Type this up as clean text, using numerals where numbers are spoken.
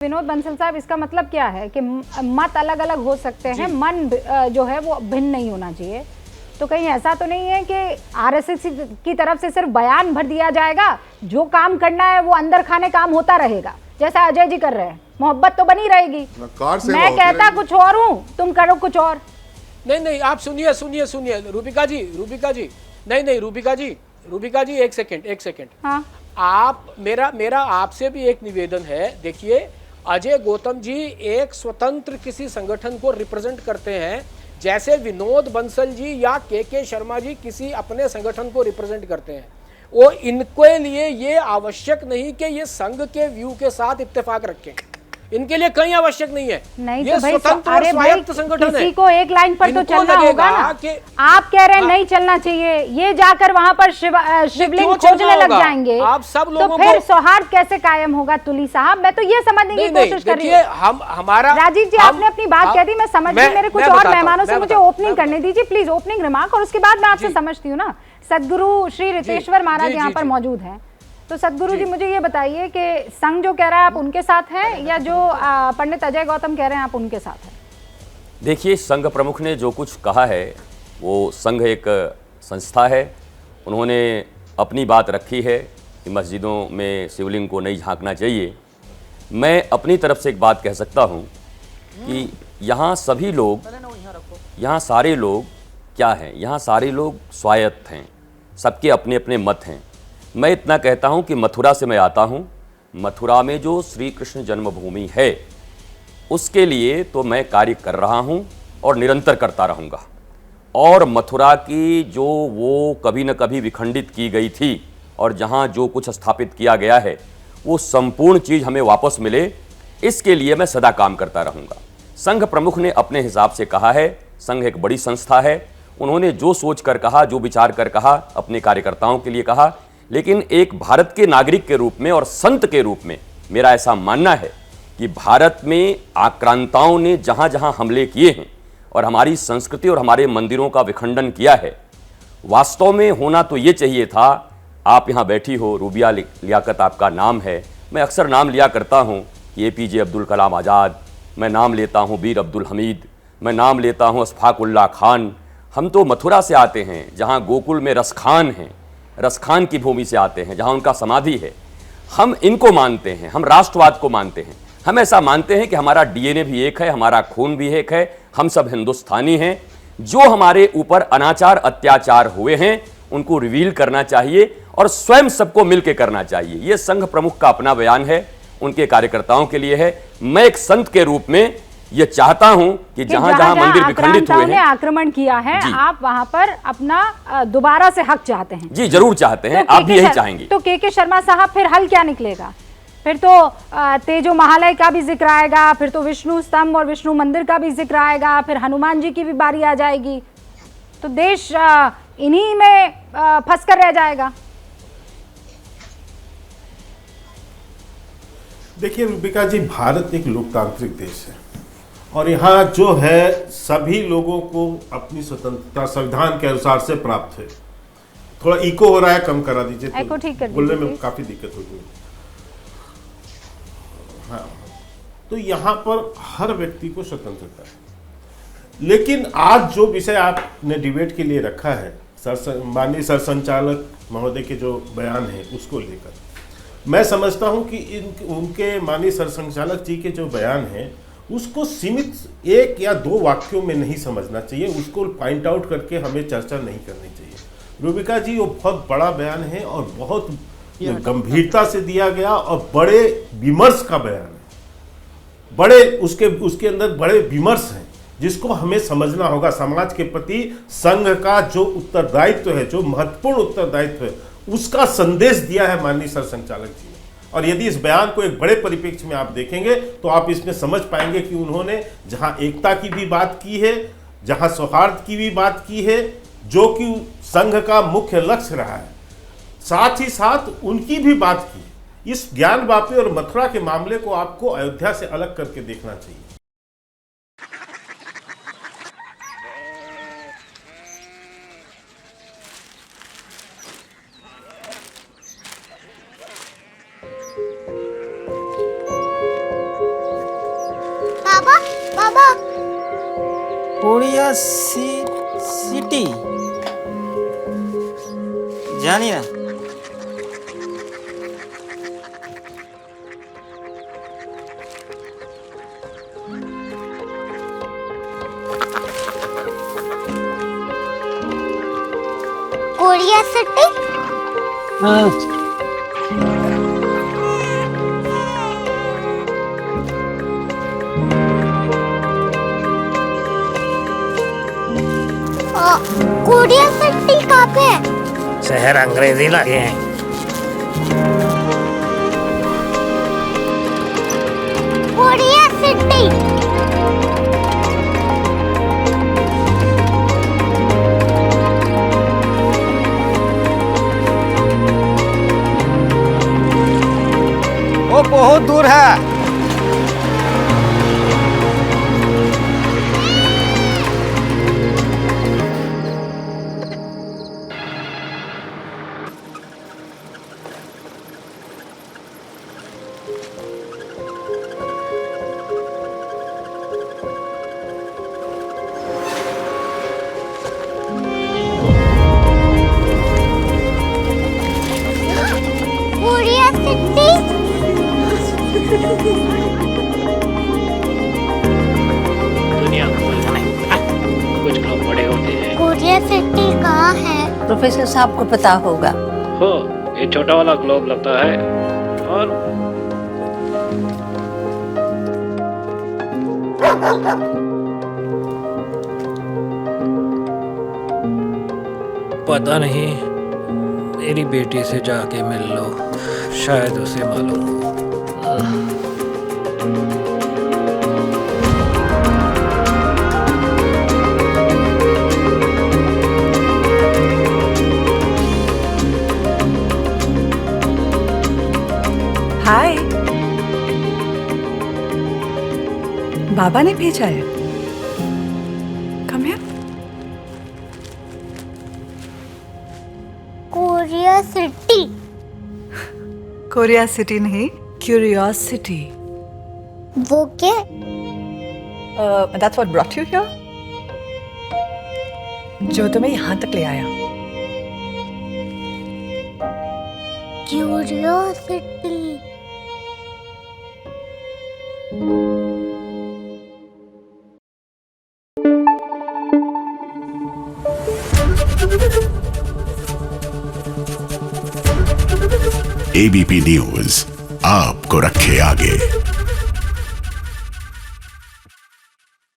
विनोद बंसल साहब, इसका मतलब क्या है कि मत अलग अलग हो सकते हैं, मन जो है वो भिन्न नहीं होना चाहिए। तो कहीं ऐसा तो नहीं है कि आरएसएस की तरफ से सिर्फ बयान भर दिया जाएगा, जो काम करना है वो अंदर खाने काम होता रहेगा, जैसा अजय जी कर रहे हैं। मोहब्बत तो बनी रहेगी। मैं कहता कुछ और हूँ, तुम करो कुछ और। नहीं, आप सुनिए सुनिए सुनिए रूबिका जी, नहीं रूबिका जी एक सेकंड। हाँ, आप मेरा आपसे भी एक निवेदन है। देखिए, अजय गौतम जी एक स्वतंत्र किसी संगठन को रिप्रेजेंट करते हैं, जैसे विनोद बंसल जी या के शर्मा जी किसी अपने संगठन को रिप्रेजेंट करते हैं। वो इनके लिए ये आवश्यक नहीं कि ये संघ के व्यू के साथ इत्तेफाक रखें, इनके लिए कहीं आवश्यक नहीं है। नहीं ये तो भाई, स्वतंत्र और स्वायत्त संगठन है। किसी को एक लाइन पर तो चलना होगा ना। आप कह रहे हैं नहीं चलना चाहिए, ये जाकर वहां पर शिवलिंग खोजने लग जाएंगे, आप सब लोगों तो फिर सौहार्द कैसे कायम होगा? तुली साहब, मैं तो ये समझने की कोशिश कर रही हूँ। हमारा राजीव जी, आपने अपनी बात कह दी, मैं समझ गई। मेरे कुछ और मेहमानों से मुझे ओपनिंग करने दीजिए प्लीज, ओपनिंग रिमार्क, और उसके बाद मैं आपसे समझती हूँ ना। सदगुरु श्री रितेश्वर महाराज यहाँ पर मौजूद हैं, तो सदगुरु जी मुझे ये बताइए कि संघ जो कह रहा है आप उनके साथ हैं, या जो पंडित अजय गौतम कह रहे हैं आप उनके साथ हैं? देखिए, संघ प्रमुख ने जो कुछ कहा है, वो संघ एक संस्था है, उन्होंने अपनी बात रखी है कि मस्जिदों में शिवलिंग को नहीं झांकना चाहिए। मैं अपनी तरफ से एक बात कह सकता हूँ कि यहाँ सभी लोग, यहाँ सारे लोग क्या हैं, यहाँ सारे लोग स्वायत्त हैं, सबके अपने अपने मत हैं। मैं इतना कहता हूं कि मथुरा से मैं आता हूं, मथुरा में जो श्री कृष्ण जन्मभूमि है उसके लिए तो मैं कार्य कर रहा हूं और निरंतर करता रहूंगा। और मथुरा की जो वो कभी न कभी विखंडित की गई थी और जहां जो कुछ स्थापित किया गया है, वो संपूर्ण चीज़ हमें वापस मिले, इसके लिए मैं सदा काम करता रहूंगा। संघ प्रमुख ने अपने हिसाब से कहा है, संघ एक बड़ी संस्था है, उन्होंने जो सोच कर कहा, जो विचार कर कहा, अपने कार्यकर्ताओं के लिए कहा। लेकिन एक भारत के नागरिक के रूप में और संत के रूप में मेरा ऐसा मानना है कि भारत में आक्रांताओं ने जहां जहां हमले किए हैं और हमारी संस्कृति और हमारे मंदिरों का विखंडन किया है, वास्तव में होना तो ये चाहिए था। आप यहाँ बैठी हो, रूबिया लियाकत आपका नाम है, मैं अक्सर नाम लिया करता हूँ कि APJ अब्दुल कलाम आज़ाद, मैं नाम लेता हूँ वीर अब्दुल हमीद, मैं नाम लेता हूँ अशफाक उल्लाह खान। हम तो मथुरा से आते हैं, जहाँ गोकुल में रसखान हैं, रसखान की भूमि से आते हैं, जहां उनका समाधि है। हम इनको मानते हैं, हम राष्ट्रवाद को मानते हैं, हम ऐसा मानते हैं कि हमारा DNA भी एक है, हमारा खून भी एक है, हम सब हिंदुस्तानी हैं। जो हमारे ऊपर अनाचार अत्याचार हुए हैं उनको रिवील करना चाहिए और स्वयं सबको मिलकर करना चाहिए। ये संघ प्रमुख का अपना बयान है, उनके कार्यकर्ताओं के लिए है। मैं एक संत के रूप में ये चाहता हूं कि जहां जहां मंदिर विखंडित हुए हैं, आक्रमण किया है, आप वहां पर अपना दोबारा से हक चाहते हैं। जी जरूर चाहते हैं, आप भी यही चाहेंगे। तो के शर्मा साहब, फिर हल क्या निकलेगा? फिर तो तेजो महालय का भी जिक्र आएगा, फिर तो विष्णु स्तंभ और विष्णु मंदिर का भी जिक्र आएगा, फिर हनुमान जी की भी बारी आ जाएगी, तो देश इन्हीं में फंस कर रह जाएगा। देखिए रूबिका जी, भारत एक लोकतांत्रिक देश है और यहाँ जो है सभी लोगों को अपनी स्वतंत्रता संविधान के अनुसार से प्राप्त है। थोड़ा इको हो रहा है, कम करा दीजिए, इको ठीक कर दीजिए, बोलने में काफी दिक्कत होगी। हाँ, तो यहाँ पर हर व्यक्ति को स्वतंत्रता है। लेकिन आज जो विषय आपने डिबेट के लिए रखा है, माननीय सरसंचालक महोदय के जो बयान है उसको लेकर, मैं समझता हूँ कि उनके माननीय सरसंचालक जी के जो बयान है उसको सीमित एक या दो वाक्यों में नहीं समझना चाहिए, उसको पॉइंट आउट करके हमें चर्चा नहीं करनी चाहिए। रूबिका जी, वो बहुत बड़ा बयान है और बहुत गंभीरता से दिया गया और बड़े विमर्श का बयान है, बड़े उसके अंदर बड़े विमर्श हैं जिसको हमें समझना होगा। समाज के प्रति संघ का जो उत्तरदायित्व है, जो महत्वपूर्ण उत्तरदायित्व है, उसका संदेश दिया है माननीय सरसंचालक जी ने। और यदि इस बयान को एक बड़े परिप्रेक्ष्य में आप देखेंगे तो आप इसमें समझ पाएंगे कि उन्होंने जहां एकता की भी बात की है, जहां सौहार्द की भी बात की है, जो कि संघ का मुख्य लक्ष्य रहा है, साथ ही साथ उनकी भी बात की। इस ज्ञानवापी और मथुरा के मामले को आपको अयोध्या से अलग करके देखना चाहिए। बाबा? कोरिया सिटी जानी ना। Korea city? हाँ। कोरिया सिटी कहाँ पे है? शहर अंग्रेजी लगे हैं। Korea city. वो बहुत दूर है। Korea city? दुनिया को नहीं, कुछ लोग बड़े होते हैं। कोरिया सिटी कहाँ है? प्रोफेसर साहब को पता होगा। हो, ये छोटा वाला ग्लोब लगता है और पता नहीं, मेरी बेटी से जाके मिल लो, शायद उसे मालूम हो। हाय, बाबा ने भेजा है। Come here. Korea city? Korea city नहीं, क्यूरियोसिटी। वो क्या? That's what brought you here? जो तुम्हें यहाँ तक ले आया। क्यूरियोसिटी। एबीपी न्यूज आपको रखे आगे।